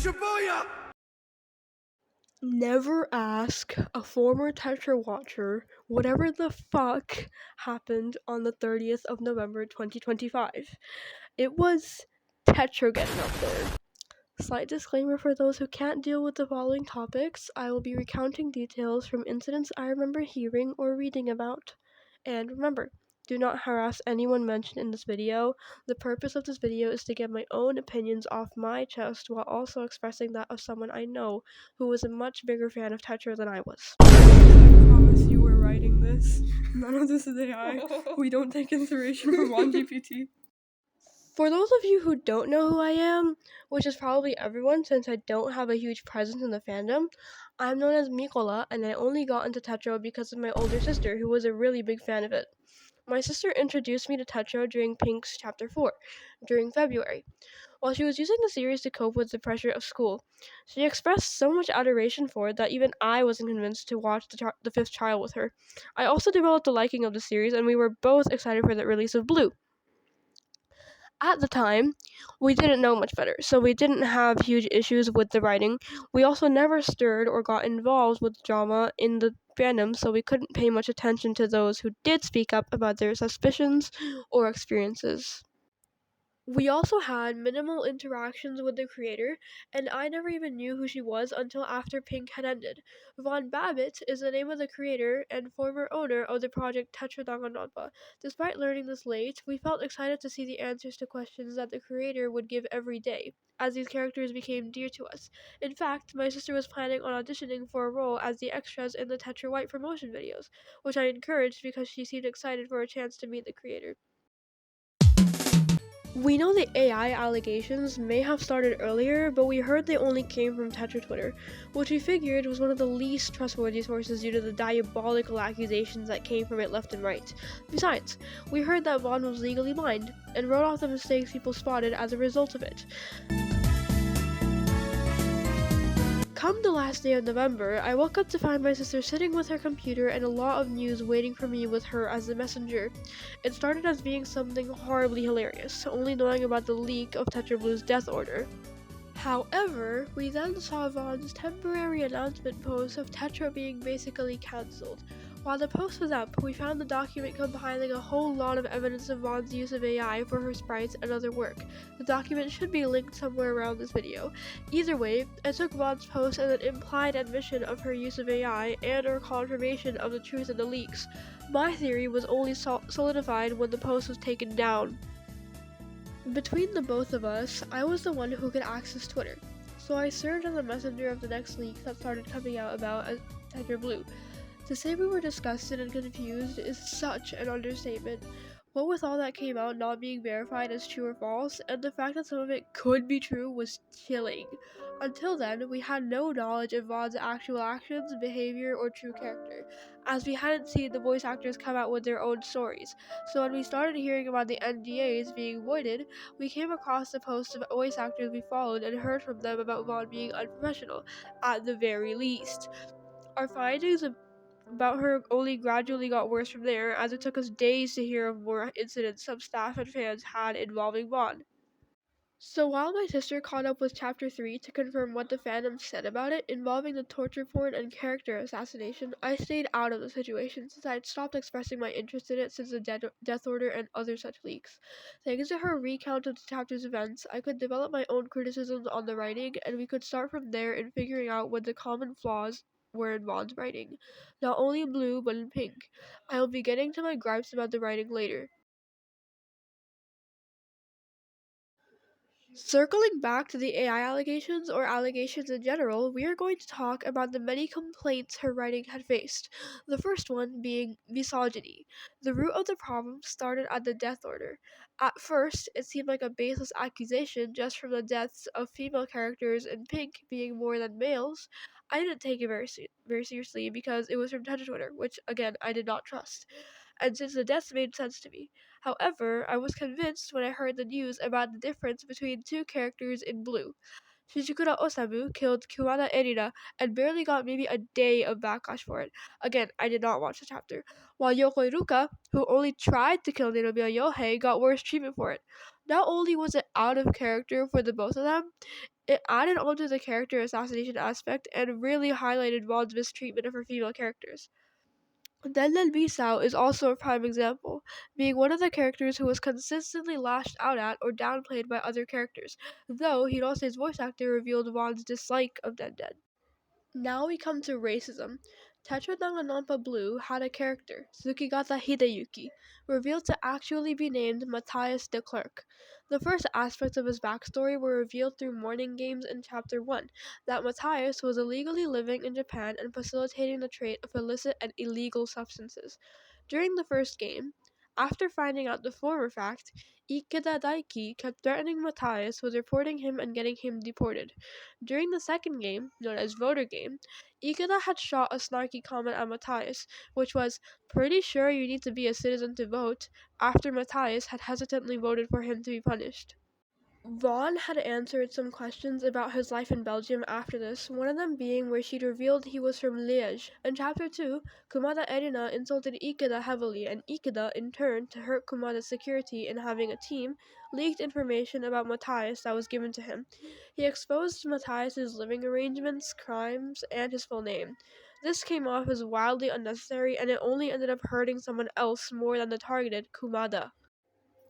Shibuya! Never ask a former Tetro watcher whatever the fuck happened on the 30th of November 2025. It was Tetro getting up there. Slight disclaimer for those who can't deal with the following topics: I will be recounting details from incidents I remember hearing or reading about. And remember, do not harass anyone mentioned in this video. The purpose of this video is to get my own opinions off my chest while also expressing that of someone I know who was a much bigger fan of Tetro than I was. I promise you we're writing this. None of this is AI. We don't take inspiration from OneGPT. For those of you who don't know who I am, which is probably everyone since I don't have a huge presence in the fandom, I'm known as 𝖕𝖊𝖘, and I only got into Tetro because of my older sister, who was a really big fan of it. My sister introduced me to Tetro during Pink's Chapter 4, during February, while she was using the series to cope with the pressure of school. She expressed so much adoration for it that even I wasn't convinced to watch the fifth trial with her. I also developed a liking of the series, and we were both excited for the release of Blue. At the time, we didn't know much better, so we didn't have huge issues with the writing. We also never stirred or got involved with drama in the fandom, so we couldn't pay much attention to those who did speak up about their suspicions or experiences. We also had minimal interactions with the creator, and I never even knew who she was until after Pink had ended. 𝖕𝖊𝖘𝖈𝖊 is the name of the creator and former owner of the project Tetro Danganronpa. Despite learning this late, we felt excited to see the answers to questions that the creator would give every day, as these characters became dear to us. In fact, my sister was planning on auditioning for a role as the extras in the Tetro White promotion videos, which I encouraged because she seemed excited for a chance to meet the creator. We know the AI allegations may have started earlier, but we heard they only came from Tetro Twitter, which we figured was one of the least trustworthy sources due to the diabolical accusations that came from it left and right. Besides, we heard that Vaughn was legally blind, and wrote off the mistakes people spotted as a result of it. Come the last day of November, I woke up to find my sister sitting with her computer and a lot of news waiting for me with her as the messenger. It started as being something horribly hilarious, only knowing about the leak of Tetro Blue's death order. However, we then saw Vaughn's temporary announcement post of Tetro being basically cancelled. While the post was up, we found the document compiling a whole lot of evidence of Vaughn's use of AI for her sprites and other work. The document should be linked somewhere around this video. Either way, I took Vaughn's post as an implied admission of her use of AI and or confirmation of the truth of the leaks. My theory was only solidified when the post was taken down. Between the both of us, I was the one who could access Twitter, so I served as a messenger of the next leak that started coming out about Tetro Blue. To say we were disgusted and confused is such an understatement. What with all that came out not being verified as true or false, and the fact that some of it could be true was chilling. Until then, we had no knowledge of Vaughn's actual actions, behavior, or true character, as we hadn't seen the voice actors come out with their own stories. So when we started hearing about the NDAs being voided, we came across the posts of voice actors we followed and heard from them about Vaughn being unprofessional, at the very least. Our findings about her only gradually got worse from there, as it took us days to hear of more incidents some staff and fans had involving Vaughn. So while my sister caught up with Chapter 3 to confirm what the fandom said about it, involving the torture porn and character assassination, I stayed out of the situation since I had stopped expressing my interest in it since the death order and other such leaks. Thanks to her recount of the chapter's events, I could develop my own criticisms on the writing, and we could start from there in figuring out what the common flaws were in Vaughn's writing, not only in Blue but in Pink. I will be getting to my gripes about the writing later. Circling back to the AI allegations, or allegations in general, we are going to talk about the many complaints her writing had faced. The first one being misogyny. The root of the problem started at the death order. At first, it seemed like a baseless accusation just from the deaths of female characters in Pink being more than males. I didn't take it very seriously because it was from Tetro Twitter, which again I did not trust, and since the deaths made sense to me. However, I was convinced when I heard the news about the difference between two characters in Blue. Shizukura Osamu killed Kumada Erina and barely got maybe a day of backlash for it. Again, I did not watch the chapter. While Yokoi Ruka, who only tried to kill 𝖉𝖆𝖊𝖍, got worse treatment for it. Not only was it out of character for the both of them, it added onto the character assassination aspect and really highlighted Vaughn's mistreatment of her female characters. 𝖍𝖆𝖊𝖍 is also a prime example, being one of the characters who was consistently lashed out at or downplayed by other characters, though Hirose's voice actor revealed Vaughn's dislike of 𝖍𝖆. Now we come to racism. Tetro Danganronpa Blue had a character, Tsukigata Hideyuki, revealed to actually be named Matthias de Klerk. The first aspects of his backstory were revealed through Morning Games in Chapter 1, that Matthias was illegally living in Japan and facilitating the trade of illicit and illegal substances. During the first game, after finding out the former fact, 𝖒𝖚𝖈𝖘 kept threatening Matthias with reporting him and getting him deported. During the second game, known as Voter Game, 𝖒𝖚𝖈 had shot a snarky comment at Matthias, which was, "Pretty sure you need to be a citizen to vote," after Matthias had hesitantly voted for him to be punished. Vaughn had answered some questions about his life in Belgium after this, one of them being where she'd revealed he was from Liège. In Chapter 2, Kumada Erina insulted 𝖒𝖚𝖈 heavily, and 𝖒𝖚𝖈, in turn, to hurt Kumada's security in having a team, leaked information about Matthias that was given to him. He exposed Matthias's living arrangements, crimes, and his full name. This came off as wildly unnecessary, and it only ended up hurting someone else more than the targeted, Kumada.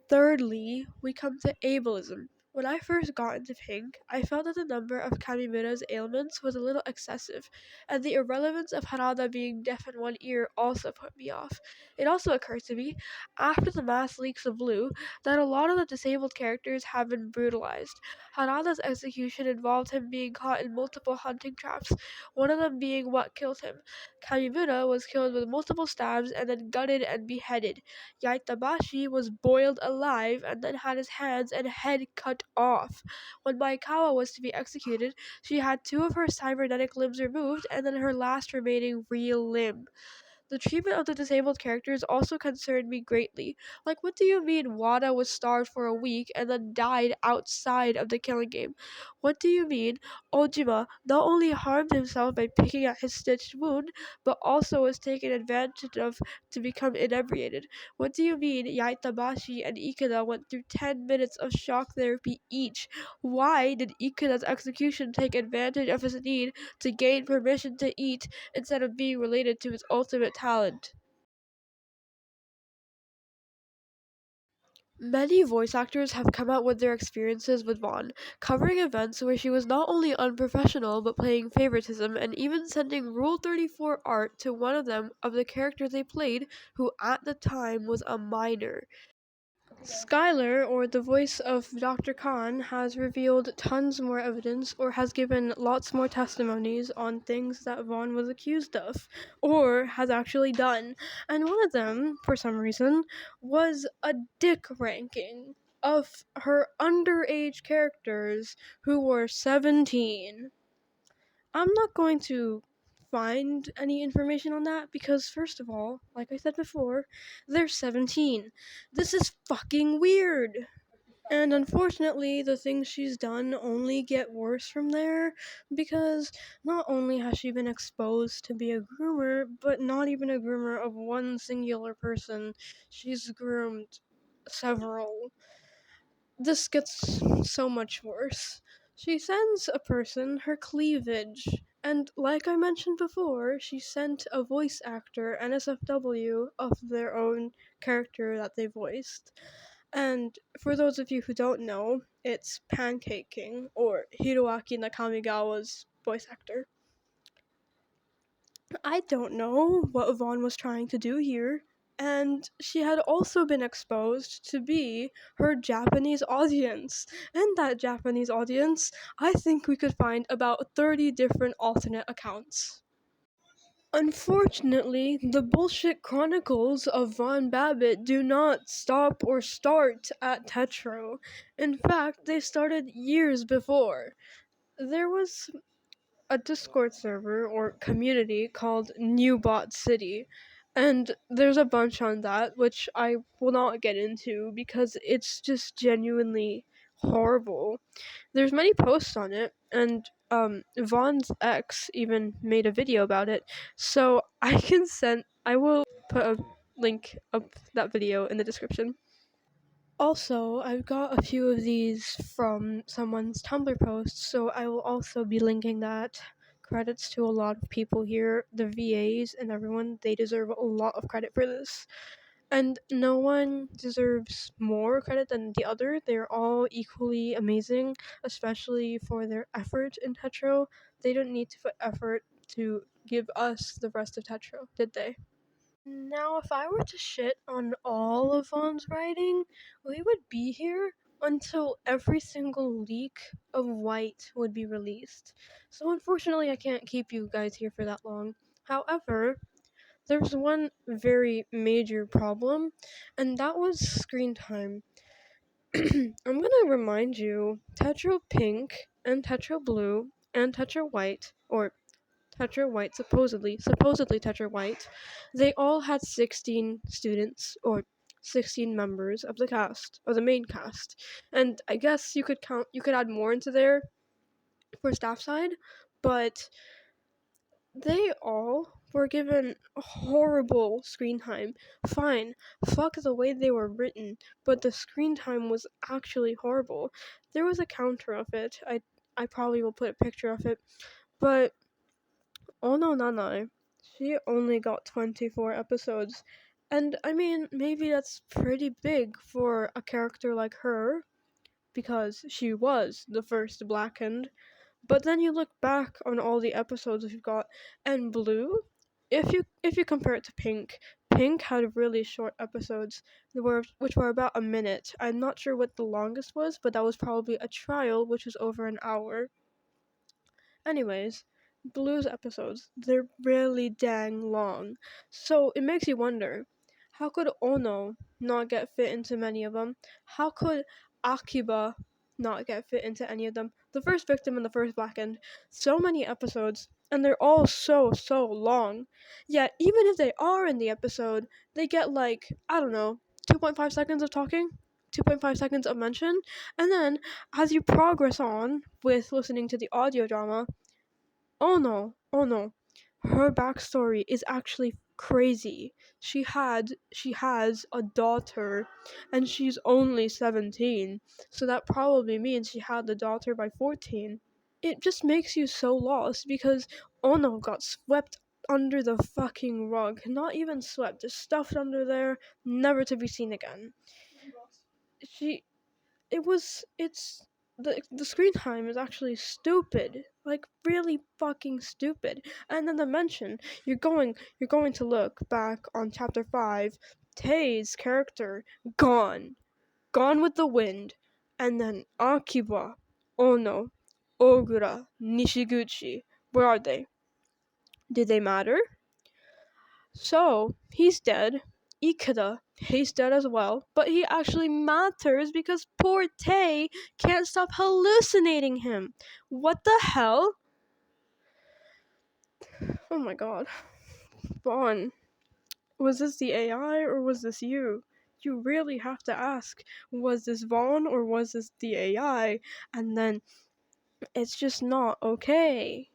Thirdly, we come to ableism. When I first got into Pink, I felt that the number of Kamimura's ailments was a little excessive, and the irrelevance of Harada being deaf in one ear also put me off. It also occurred to me, after the mass leaks of Blue, that a lot of the disabled characters have been brutalized. Harada's execution involved him being caught in multiple hunting traps, one of them being what killed him. Kamimura was killed with multiple stabs and then gutted and beheaded. 𝖒𝖈𝖊𝖍𝖐 was boiled alive and then had his hands and head cut off. When Maekawa was to be executed, she had 2 of her cybernetic limbs removed and then her last remaining real limb. The treatment of the disabled characters also concerned me greatly. Like, what do you mean Wada was starved for a week and then died outside of the killing game? What do you mean Ojima not only harmed himself by picking at his stitched wound, but also was taken advantage of to become inebriated? What do you mean 𝖒𝖈𝖊𝖍𝖐 and 𝖒𝖚𝖈 went through 10 minutes of shock therapy each? Why did 𝖒𝖚𝖈's execution take advantage of his need to gain permission to eat instead of being related to his ultimate talent? Many voice actors have come out with their experiences with Vaughn, covering events where she was not only unprofessional but playing favoritism, and even sending Rule 34 art to one of them of the character they played, who at the time was a minor. Skylar, or the voice of Dr. Khan, has revealed tons more evidence or has given lots more testimonies on things that Vaughn was accused of or has actually done. And one of them, for some reason, was a dick ranking of her underage characters who were 17. I'm not going to find any information on that because, first of all, like I said before, they're 17. This is fucking weird. And unfortunately, the things she's done only get worse from there because not only has she been exposed to be a groomer, but not even a groomer of one singular person. She's groomed several. This gets so much worse. She sends a person her cleavage, and like I mentioned before, she sent a voice actor NSFW of their own character that they voiced. And for those of you who don't know, it's Pancake King, or Hiroaki Nakamigawa's voice actor. I don't know what Vaughn was trying to do here. And she had also been exposed to be her Japanese audience. And that Japanese audience, I think we could find about 30 different alternate accounts. Unfortunately, the bullshit chronicles of Von Babbitt do not stop or start at Tetro. In fact, they started years before. There was a Discord server or community called New Bot City, and there's a bunch on that which I will not get into because it's just genuinely horrible. There's many posts on it, and Vaughn's ex even made a video about it. So I will put a link of that video in the description. Also, I've got a few of these from someone's Tumblr posts, so I will also be linking that. Credits to a lot of people here, the VAs and everyone, they deserve a lot of credit for this. And no one deserves more credit than the other. They're all equally amazing, especially for their effort in Tetro. They didn't need to put effort to give us the rest of Tetro, did they? Now, if I were to shit on all of Vaughn's writing, we would be here until every single leak of White would be released. So unfortunately, I can't keep you guys here for that long. However, there's one very major problem, and that was screen time. I'm gonna remind you, Tetro Pink and Tetro Blue and Tetro White, or Tetro White, supposedly Tetro White, they all had 16 students, or 16 members of the cast, or the main cast. And I guess you could add more into there for staff side, but they all were given horrible screen time. Fine, fuck the way they were written, but the screen time was actually horrible. There was a counter of it. I probably will put a picture of it, but 𝖱𝖈𝖊𝖈, she only got 24 episodes. And I mean, maybe that's pretty big for a character like her, because she was the first Blackened. But then you look back on all the episodes we've got, and Blue, if you compare it to Pink, Pink had really short episodes, which were about a minute. I'm not sure what the longest was, but that was probably a trial, which was over an hour. Anyways, Blue's episodes, they're really dang long. So it makes you wonder, how could Ono not get fit into many of them? How could Akiba not get fit into any of them? The first victim and the first Blackened. So many episodes, and they're all so long. Yet, even if they are in the episode, they get like, I don't know, 2.5 seconds of talking? 2.5 seconds of mention? And then, as you progress on with listening to the audio drama, oh no, her backstory is actually crazy. She has a daughter, and she's only 17, so that probably means she had the daughter by 14. It just makes you so lost, because Ono got swept under the fucking rug. Not even swept, just stuffed under there, never to be seen again. It's the screen time is actually stupid, like really fucking stupid. And then the mention, you're going to look back on chapter 5, Tei's character gone with the wind, and then Akiba, Ono, Ogura, Nishiguchi, where are they? Did they matter? So he's dead. Ikeda, he's dead as well, but he actually matters because poor Tei can't stop hallucinating him. What the hell? Oh my god. Vaughn, was this the AI or was this you? You really have to ask, was this Vaughn or was this the AI? And then it's just not okay.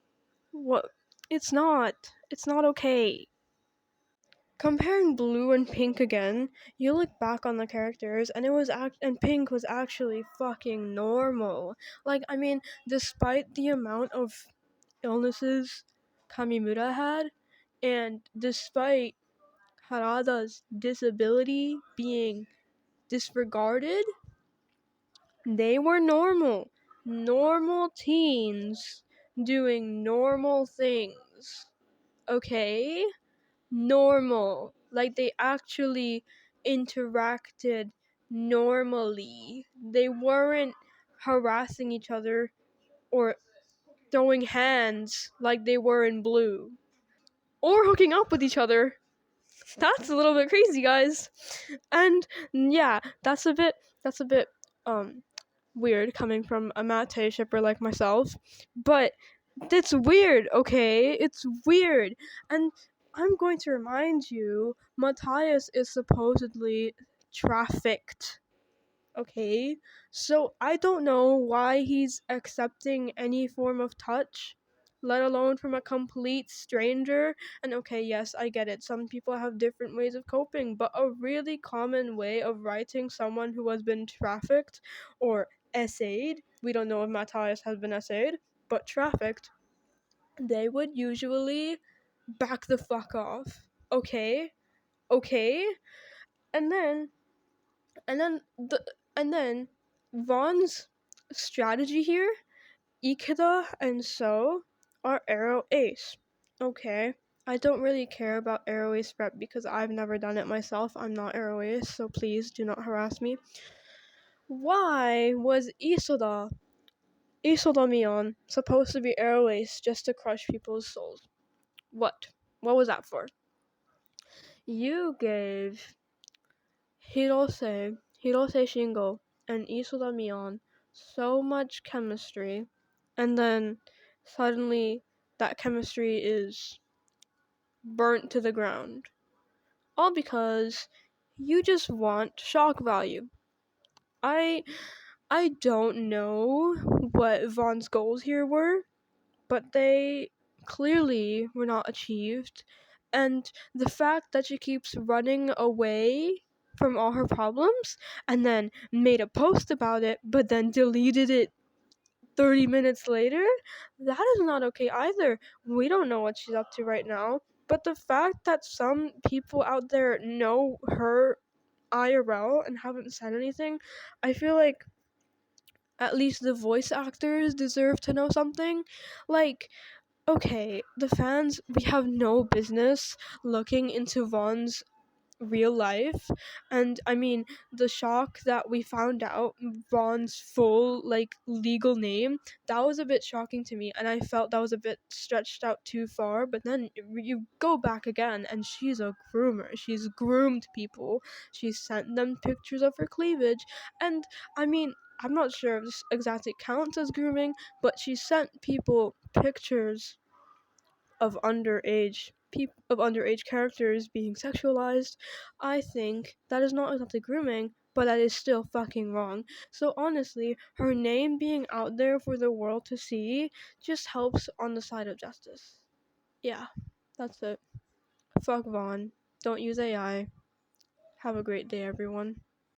What? It's not okay. Comparing Blue and Pink again, you look back on the characters, and and Pink was actually fucking normal. Like, I mean, despite the amount of illnesses Kamimura had, and despite Harada's disability being disregarded, they were normal. Normal teens doing normal things. Okay? Normal. Like, they actually interacted normally. They weren't harassing each other or throwing hands like they were in Blue. Or hooking up with each other. That's a little bit crazy, guys. And yeah, that's a bit weird coming from a Mate shipper like myself. But it's weird, okay? It's weird. And I'm going to remind you, Matthias is supposedly trafficked. Okay, so I don't know why he's accepting any form of touch, let alone from a complete stranger. And okay, yes, I get it. Some people have different ways of coping, but a really common way of writing someone who has been trafficked or essayed, we don't know if Matthias has been essayed, but trafficked, they would usually back the fuck off. Okay? Okay? And then and then the and then Vaughn's strategy here, Ikeda and So are arrow ace. Okay. I don't really care about arrow ace rep because I've never done it myself. I'm not arrow ace, so please do not harass me. Why was Isoda supposed to be arrow ace just to crush people's souls? What? What was that for? You gave Hirose Shingo, and Isoda so much chemistry, and then suddenly that chemistry is burnt to the ground. All because you just want shock value. I don't know what Vaughn's goals here were, but they clearly were not achieved. And the fact that she keeps running away from all her problems and then made a post about it, but then deleted it 30 minutes later, that is not okay either. We don't know what she's up to right now. But the fact that some people out there know her IRL and haven't said anything, I feel like at least the voice actors deserve to know something. Like, okay, the fans, we have no business looking into Vaughn's real life, and I mean, the shock that we found out Vaughn's full, like, legal name, that was a bit shocking to me, and I felt that was a bit stretched out too far. But then you go back again, and she's a groomer. She's groomed people. She sent them pictures of her cleavage, and I mean, I'm not sure if this exactly counts as grooming, but she sent people pictures of underage characters being sexualized. I think that is not exactly grooming, but that is still fucking wrong. So honestly, her name being out there for the world to see just helps on the side of justice. Yeah, that's it. Fuck Vaughn. Don't use AI. Have a great day, everyone.